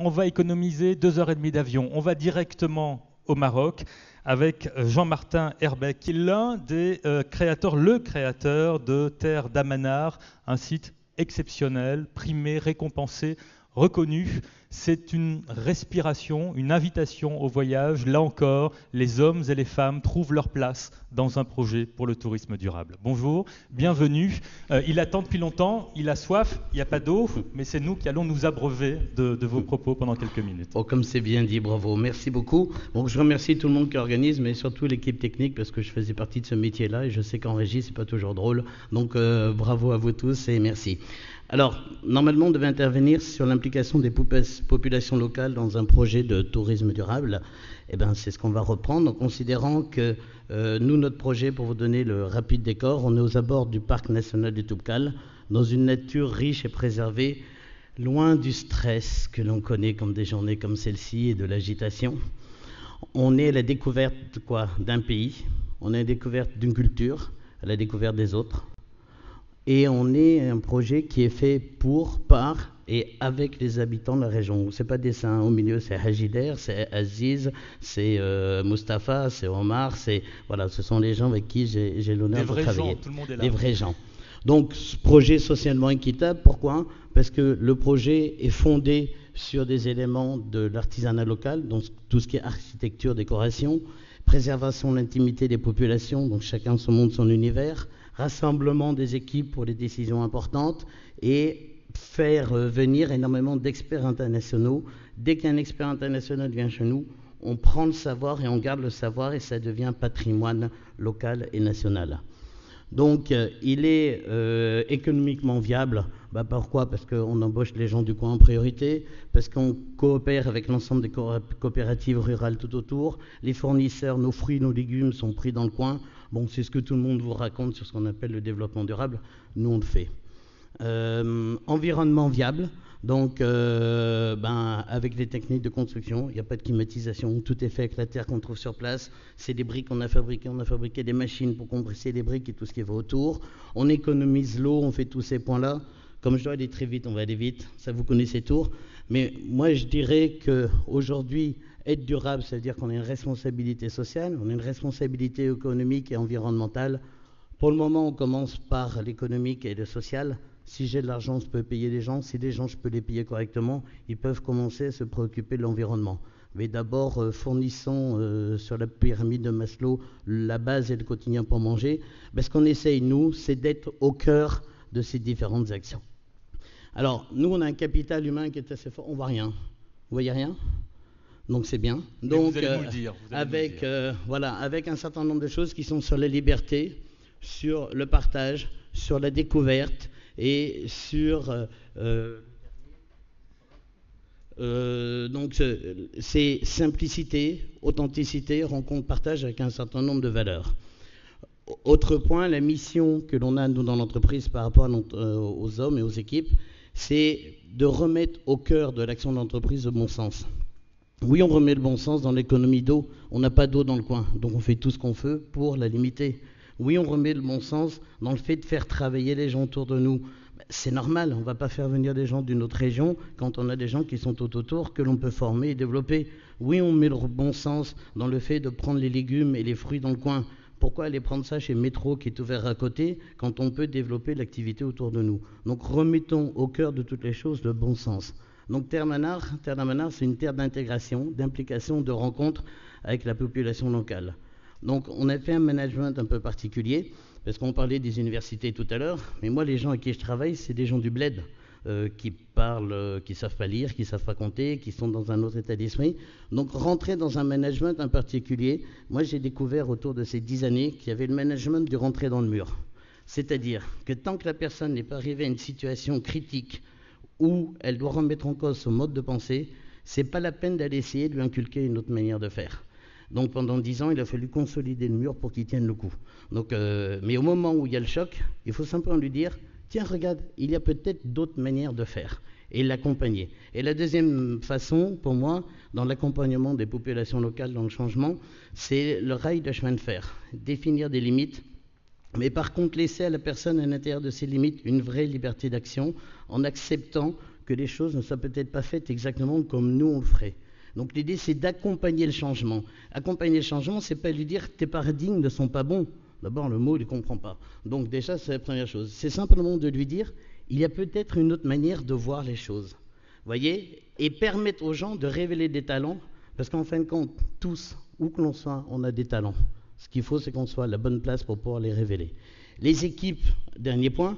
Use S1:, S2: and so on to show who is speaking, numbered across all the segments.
S1: on va économiser 2h30 d'avion. On va directement au Maroc avec Jean-Martin Herbeck, qui est l'un des créateurs, le créateur de Terre d'Amanar, un site exceptionnel, primé, récompensé, reconnu. C'est une respiration, une invitation au voyage. Là encore, les hommes et les femmes trouvent leur place dans un projet pour le tourisme durable. Bonjour, bienvenue. Il attend depuis longtemps, il a soif, il n'y a pas d'eau, mais c'est nous qui allons nous abreuver de vos propos pendant quelques minutes.
S2: Oh, comme c'est bien dit, bravo, merci beaucoup. Bon, je remercie tout le monde qui organise, mais surtout l'équipe technique, parce que je faisais partie de ce métier-là, et je sais qu'en régie, c'est pas toujours drôle. Donc, bravo à vous tous et merci. Alors, normalement, on devait intervenir sur l'implication des populations locales dans un projet de tourisme durable. Eh bien, c'est ce qu'on va reprendre, en considérant que nous, notre projet, pour vous donner le rapide décor, on est aux abords du parc national du Toubkal, dans une nature riche et préservée, loin du stress que l'on connaît comme des journées comme celle-ci et de l'agitation. On est à la découverte d'un pays, on est à la découverte d'une culture, à la découverte des autres. Et on est un projet qui est fait par et avec les habitants de la région. C'est pas des saints. Au milieu, c'est Hajider, c'est Aziz, c'est Mustapha, c'est Omar, ce sont les gens avec qui j'ai l'honneur de travailler.
S1: Tout le monde est là.
S2: Des vrais gens. Donc, ce projet socialement équitable, pourquoi ? Parce que le projet est fondé sur des éléments de l'artisanat local, donc tout ce qui est architecture, décoration, préservation de l'intimité des populations, donc chacun son monde, son univers, rassemblement des équipes pour les décisions importantes et faire venir énormément d'experts internationaux. Dès qu'un expert international vient chez nous, on prend le savoir et on garde le savoir et ça devient patrimoine local et national. Donc, il est économiquement viable. Pourquoi ? Parce qu'on embauche les gens du coin en priorité, parce qu'on coopère avec l'ensemble des coopératives rurales tout autour. Les fournisseurs, nos fruits, nos légumes sont pris dans le coin. Bon, c'est ce que tout le monde vous raconte sur ce qu'on appelle le développement durable. Nous, on le fait. Environnement viable. Donc, avec les techniques de construction, il n'y a pas de climatisation, tout est fait avec la terre qu'on trouve sur place. C'est des briques qu'on a fabriquées, on a fabriqué des machines pour compresser les briques et tout ce qui va autour. On économise l'eau, on fait tous ces points-là. Comme je dois aller très vite, on va aller vite, ça vous connaissez tout. Mais moi, je dirais qu'aujourd'hui, être durable, ça veut dire qu'on a une responsabilité sociale, on a une responsabilité économique et environnementale. Pour le moment, on commence par l'économique et le social. Si j'ai de l'argent, je peux payer les gens. Si les gens, je peux les payer correctement, ils peuvent commencer à se préoccuper de l'environnement. Mais d'abord, fournissons sur la pyramide de Maslow la base et le quotidien pour manger. Ce qu'on essaye, nous, c'est d'être au cœur de ces différentes actions. Alors, nous, on a un capital humain qui est assez fort. On ne voit rien. Vous voyez rien ? Donc, c'est bien. Donc, avec un certain nombre de choses qui sont sur la liberté, sur le partage, sur la découverte, et sur c'est simplicité, authenticité, rencontre, partage avec un certain nombre de valeurs. Autre point, la mission que l'on a nous dans l'entreprise par rapport aux hommes et aux équipes, c'est de remettre au cœur de l'action de l'entreprise le bon sens. Oui, on remet le bon sens dans l'économie d'eau. On n'a pas d'eau dans le coin, donc on fait tout ce qu'on peut pour la limiter. Oui, on remet le bon sens dans le fait de faire travailler les gens autour de nous. C'est normal, on ne va pas faire venir des gens d'une autre région quand on a des gens qui sont tout autour, que l'on peut former et développer. Oui, on met le bon sens dans le fait de prendre les légumes et les fruits dans le coin. Pourquoi aller prendre ça chez Métro qui est ouvert à côté quand on peut développer l'activité autour de nous ? Donc remettons au cœur de toutes les choses le bon sens. Donc Terre d'Amanar, c'est une terre d'intégration, d'implication, de rencontre avec la population locale. Donc on a fait un management un peu particulier, parce qu'on parlait des universités tout à l'heure, mais moi les gens avec qui je travaille, c'est des gens du bled, qui parlent, qui ne savent pas lire, qui ne savent pas compter, qui sont dans un autre état d'esprit. Donc rentrer dans un management en particulier, moi j'ai découvert autour de ces 10 années qu'il y avait le management du rentrer dans le mur. C'est-à-dire que tant que la personne n'est pas arrivée à une situation critique où elle doit remettre en cause son mode de pensée, c'est pas la peine d'aller essayer de lui inculquer une autre manière de faire. Donc pendant 10 ans, il a fallu consolider le mur pour qu'il tienne le coup. Donc, mais au moment où il y a le choc, il faut simplement lui dire « Tiens, regarde, il y a peut-être d'autres manières de faire » et l'accompagner. Et la deuxième façon, pour moi, dans l'accompagnement des populations locales dans le changement, c'est le rail de chemin de fer. Définir des limites, mais par contre laisser à la personne à l'intérieur de ces limites une vraie liberté d'action en acceptant que les choses ne soient peut-être pas faites exactement comme nous on le ferait. Donc l'idée, c'est d'accompagner le changement. Accompagner le changement, c'est pas lui dire tes paradigmes ne sont pas bons. D'abord, le mot, il ne comprend pas. Donc déjà, c'est la première chose. C'est simplement de lui dire, il y a peut-être une autre manière de voir les choses. Voyez, et permettre aux gens de révéler des talents, parce qu'en fin de compte, tous, où que l'on soit, on a des talents. Ce qu'il faut, c'est qu'on soit à la bonne place pour pouvoir les révéler. Les équipes, dernier point,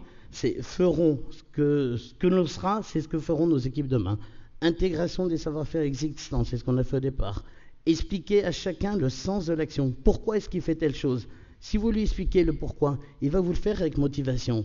S2: feront ce que l'on sera, c'est ce que feront nos équipes demain. Intégration des savoir-faire existants, c'est ce qu'on a fait au départ. Expliquer à chacun le sens de l'action. Pourquoi est-ce qu'il fait telle chose? Si vous lui expliquez le pourquoi, il va vous le faire avec motivation.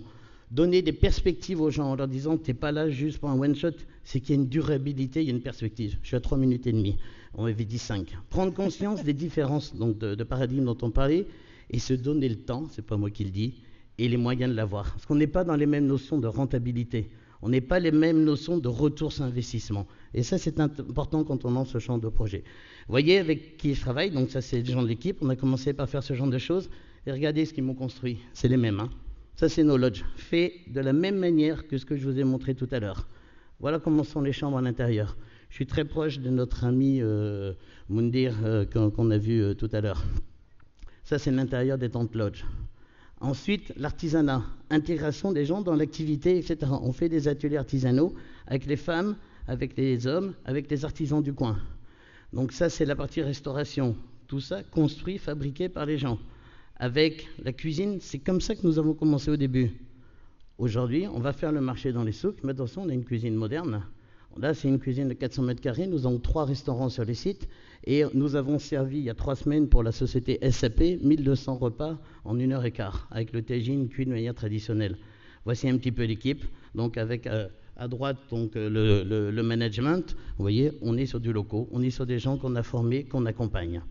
S2: Donner des perspectives aux gens en leur disant tu n'es pas là juste pour un one-shot, c'est qu'il y a une durabilité, il y a une perspective. Je suis à 3 minutes et demie, on m'avait dit 5. Prendre conscience des différences donc de paradigmes dont on parlait et se donner le temps, c'est pas moi qui le dis, et les moyens de l'avoir. Parce qu'on n'est pas dans les mêmes notions de rentabilité, on n'est pas les mêmes notions de retour sur investissement. Et ça, c'est important quand on lance ce genre de projet. Vous voyez avec qui je travaille, donc ça c'est les gens de l'équipe, on a commencé par faire ce genre de choses, et regardez ce qu'ils m'ont construit, c'est les mêmes, hein. Ça, c'est nos lodges, faits de la même manière que ce que je vous ai montré tout à l'heure. Voilà comment sont les chambres à l'intérieur. Je suis très proche de notre ami Moundir qu'on a vu tout à l'heure. Ça, c'est l'intérieur des tentes lodges. Ensuite, l'artisanat, intégration des gens dans l'activité, etc. On fait des ateliers artisanaux avec les femmes, avec les hommes, avec les artisans du coin. Donc ça, c'est la partie restauration. Tout ça construit, fabriqué par les gens. Avec la cuisine, c'est comme ça que nous avons commencé au début. Aujourd'hui, on va faire le marché dans les souks, mais attention, on a une cuisine moderne. Là, c'est une cuisine de 400 mètres carrés, nous avons 3 restaurants sur les sites, et nous avons servi, il y a 3 semaines, pour la société SAP, 1200 repas en 1h15, avec le tagine cuit de manière traditionnelle. Voici un petit peu l'équipe, donc avec à droite donc, le management, vous voyez, on est sur du locaux, on est sur des gens qu'on a formés, qu'on accompagne.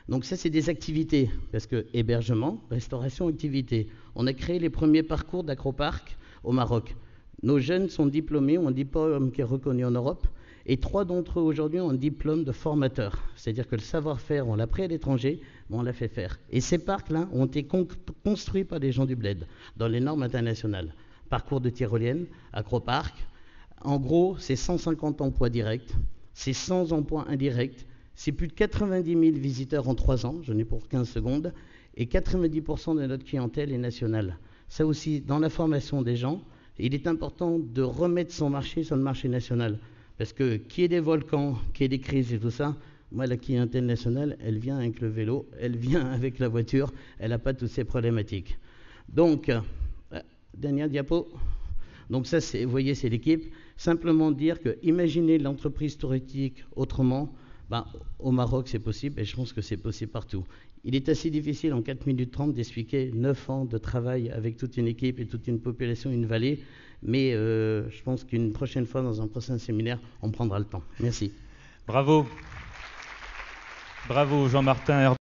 S2: Donc ça, c'est des activités, parce que hébergement, restauration, activité. On a créé les premiers parcours d'Acroparc au Maroc. Nos jeunes sont diplômés, ont un diplôme qui est reconnu en Europe, et 3 d'entre eux aujourd'hui ont un diplôme de formateur. C'est-à-dire que le savoir-faire, on l'a pris à l'étranger, mais on l'a fait faire. Et ces parcs-là ont été construits par des gens du bled, dans les normes internationales. Parcours de tyrolienne, Acroparc. En gros, c'est 150 emplois directs, c'est 100 emplois indirects, c'est plus de 90 000 visiteurs en 3 ans, j'en ai pour 15 secondes, et 90% de notre clientèle est nationale. Ça aussi, dans la formation des gens, il est important de remettre son marché sur le marché national. Parce que qu'il y ait des volcans, qu'il y ait des crises et tout ça, moi, la clientèle nationale, elle vient avec le vélo, elle vient avec la voiture, elle n'a pas toutes ces problématiques. Donc, dernière diapo. Donc ça, vous voyez, c'est l'équipe. Simplement dire que, imaginez l'entreprise touristique autrement. Au Maroc, c'est possible, et je pense que c'est possible partout. Il est assez difficile, en 4 minutes 30, d'expliquer 9 ans de travail avec toute une équipe et toute une population, une vallée, mais je pense qu'une prochaine fois, dans un prochain séminaire, on prendra le temps. Merci.
S1: Bravo. Bravo, Jean-Martin Herbet.